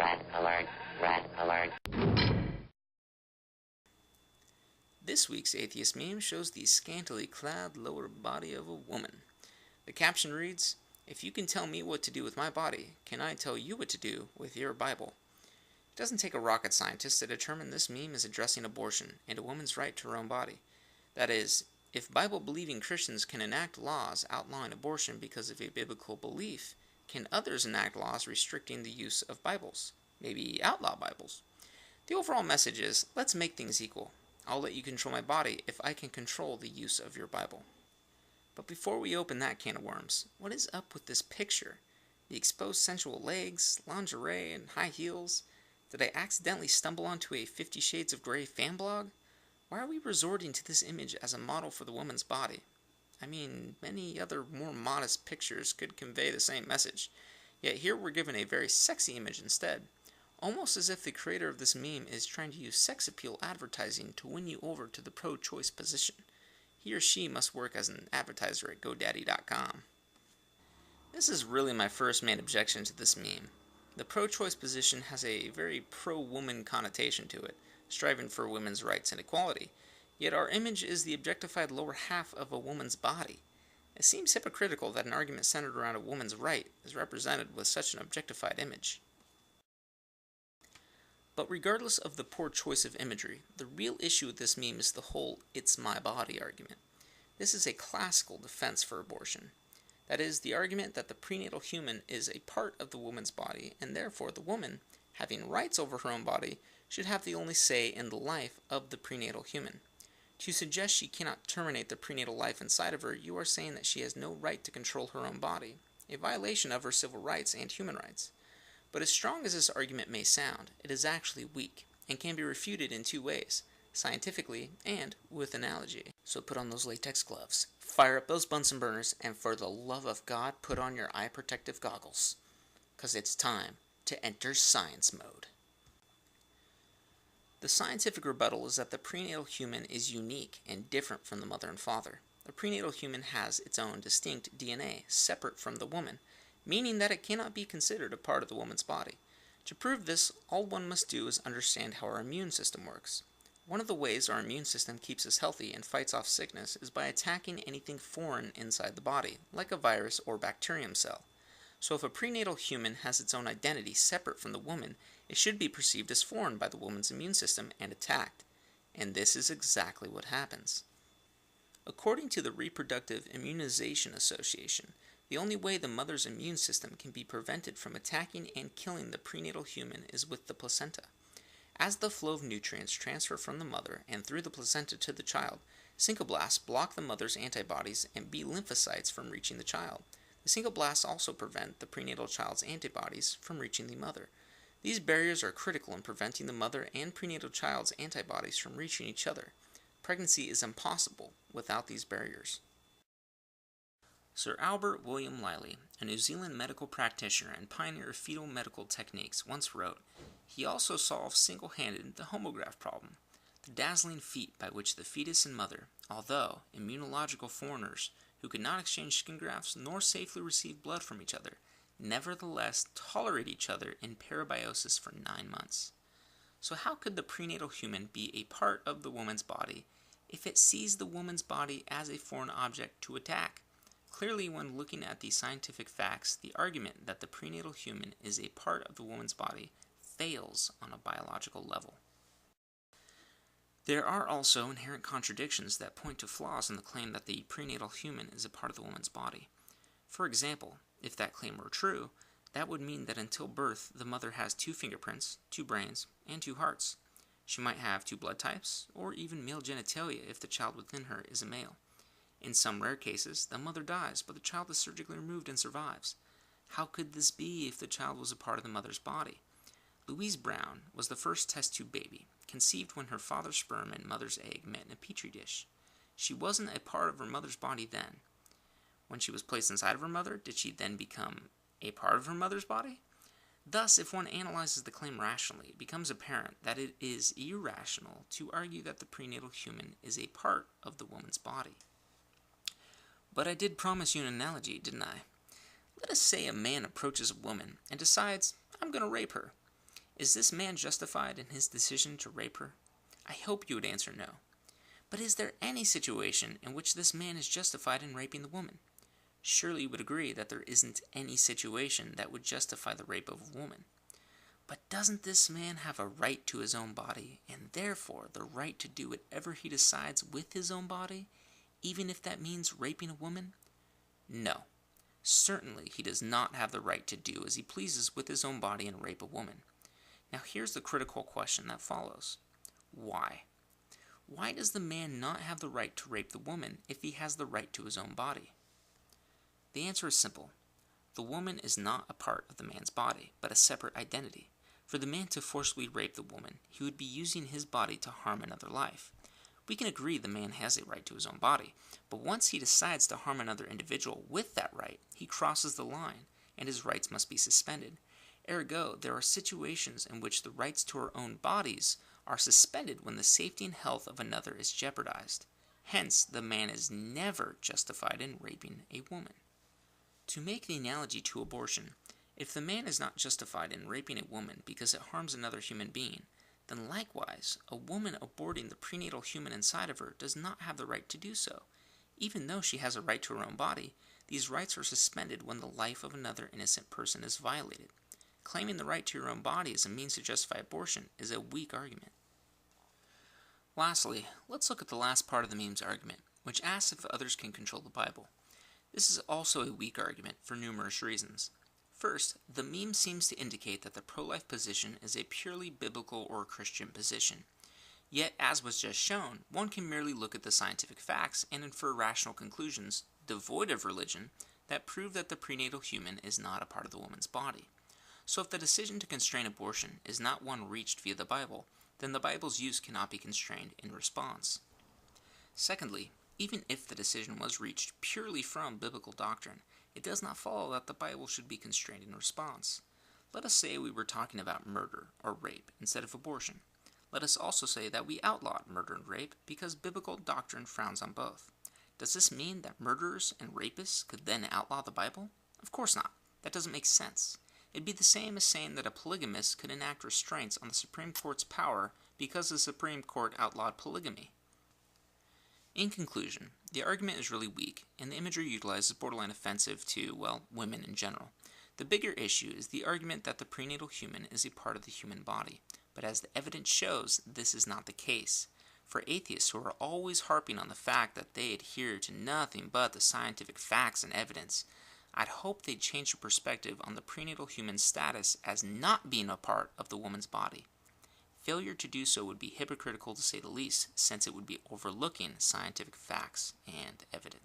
Red alert. Red alert. This week's atheist meme shows the scantily clad lower body of a woman. The caption reads, "If you can tell me what to do with my body, can I tell you what to do with your Bible?" It doesn't take a rocket scientist to determine this meme is addressing abortion and a woman's right to her own body. That is, if Bible-believing Christians can enact laws outlawing abortion because of a biblical belief, can others enact laws restricting the use of Bibles? Maybe outlaw Bibles? The overall message is, let's make things equal. I'll let you control my body if I can control the use of your Bible. But before we open that can of worms, what is up with this picture? The exposed sensual legs, lingerie, and high heels? Did I accidentally stumble onto a 50 Shades of Grey fan blog? Why are we resorting to this image as a model for the woman's body? I mean, many other more modest pictures could convey the same message, yet here we're given a very sexy image instead. Almost as if the creator of this meme is trying to use sex appeal advertising to win you over to the pro-choice position. He or she must work as an advertiser at GoDaddy.com. This is really my first main objection to this meme. The pro-choice position has a very pro-woman connotation to it, striving for women's rights and equality, yet our image is the objectified lower half of a woman's body. It seems hypocritical that an argument centered around a woman's right is represented with such an objectified image. But regardless of the poor choice of imagery, the real issue with this meme is the whole "it's my body" argument. This is a classical defense for abortion. That is, the argument that the prenatal human is a part of the woman's body, and therefore the woman, having rights over her own body, should have the only say in the life of the prenatal human. To suggest she cannot terminate the prenatal life inside of her, you are saying that she has no right to control her own body, a violation of her civil rights and human rights. But as strong as this argument may sound, it is actually weak, and can be refuted in two ways, scientifically and with analogy. So put on those latex gloves, fire up those Bunsen burners, and for the love of God, put on your eye protective goggles. 'Cause it's time to enter science mode. The scientific rebuttal is that the prenatal human is unique and different from the mother and father. The prenatal human has its own distinct DNA, separate from the woman, meaning that it cannot be considered a part of the woman's body. To prove this, all one must do is understand how our immune system works. One of the ways our immune system keeps us healthy and fights off sickness is by attacking anything foreign inside the body, like a virus or bacterium cell. So if a prenatal human has its own identity separate from the woman, it should be perceived as foreign by the woman's immune system and attacked. And this is exactly what happens. According to the Reproductive Immunization Association, the only way the mother's immune system can be prevented from attacking and killing the prenatal human is with the placenta. As the flow of nutrients transfer from the mother and through the placenta to the child, syncoblasts block the mother's antibodies and B lymphocytes from reaching the child. The syncoblasts also prevent the prenatal child's antibodies from reaching the mother. These barriers are critical in preventing the mother and prenatal child's antibodies from reaching each other. Pregnancy is impossible without these barriers. Sir Albert William Liley, a New Zealand medical practitioner and pioneer of fetal medical techniques, once wrote, "He also solved single-handed the homograph problem, the dazzling feat by which the fetus and mother, although immunological foreigners who could not exchange skin grafts nor safely receive blood from each other, nevertheless tolerate each other in parabiosis for 9 months. So how could the prenatal human be a part of the woman's body if it sees the woman's body as a foreign object to attack? Clearly, when looking at the scientific facts, the argument that the prenatal human is a part of the woman's body fails on a biological level." There are also inherent contradictions that point to flaws in the claim that the prenatal human is a part of the woman's body. For example, if that claim were true, that would mean that until birth, the mother has 2 fingerprints, 2 brains, and 2 hearts. She might have 2 blood types, or even male genitalia if the child within her is a male. In some rare cases, the mother dies, but the child is surgically removed and survives. How could this be if the child was a part of the mother's body? Louise Brown was the first test tube baby, conceived when her father's sperm and mother's egg met in a petri dish. She wasn't a part of her mother's body then. When she was placed inside of her mother, did she then become a part of her mother's body? Thus, if one analyzes the claim rationally, it becomes apparent that it is irrational to argue that the prenatal human is a part of the woman's body. But I did promise you an analogy, didn't I? Let us say a man approaches a woman and decides, "I'm going to rape her." Is this man justified in his decision to rape her? I hope you would answer no. But is there any situation in which this man is justified in raping the woman? Surely you would agree that there isn't any situation that would justify the rape of a woman. But doesn't this man have a right to his own body, and therefore the right to do whatever he decides with his own body, even if that means raping a woman? No. Certainly he does not have the right to do as he pleases with his own body and rape a woman. Now here's the critical question that follows. Why? Why does the man not have the right to rape the woman if he has the right to his own body? The answer is simple. The woman is not a part of the man's body, but a separate identity. For the man to forcibly rape the woman, he would be using his body to harm another life. We can agree the man has a right to his own body, but once he decides to harm another individual with that right, he crosses the line, and his rights must be suspended. Ergo, there are situations in which the rights to our own bodies are suspended when the safety and health of another is jeopardized. Hence, the man is never justified in raping a woman. To make the analogy to abortion, if the man is not justified in raping a woman because it harms another human being, then likewise, a woman aborting the prenatal human inside of her does not have the right to do so. Even though she has a right to her own body, these rights are suspended when the life of another innocent person is violated. Claiming the right to your own body as a means to justify abortion is a weak argument. Lastly, let's look at the last part of the meme's argument, which asks if others can control the Bible. This is also a weak argument for numerous reasons. First, the meme seems to indicate that the pro-life position is a purely biblical or Christian position. Yet, as was just shown, one can merely look at the scientific facts and infer rational conclusions, devoid of religion, that prove that the prenatal human is not a part of the woman's body. So if the decision to constrain abortion is not one reached via the Bible, then the Bible's use cannot be constrained in response. Secondly, even if the decision was reached purely from biblical doctrine, it does not follow that the Bible should be constrained in response. Let us say we were talking about murder or rape instead of abortion. Let us also say that we outlawed murder and rape because biblical doctrine frowns on both. Does this mean that murderers and rapists could then outlaw the Bible? Of course not. That doesn't make sense. It'd be the same as saying that a polygamist could enact restraints on the Supreme Court's power because the Supreme Court outlawed polygamy. In conclusion, the argument is really weak, and the imagery utilized is borderline offensive to, well, women in general. The bigger issue is the argument that the prenatal human is a part of the human body, but as the evidence shows, this is not the case. For atheists who are always harping on the fact that they adhere to nothing but the scientific facts and evidence, I'd hope they'd change their perspective on the prenatal human status as not being a part of the woman's body. Failure to do so would be hypocritical to say the least, since it would be overlooking scientific facts and evidence.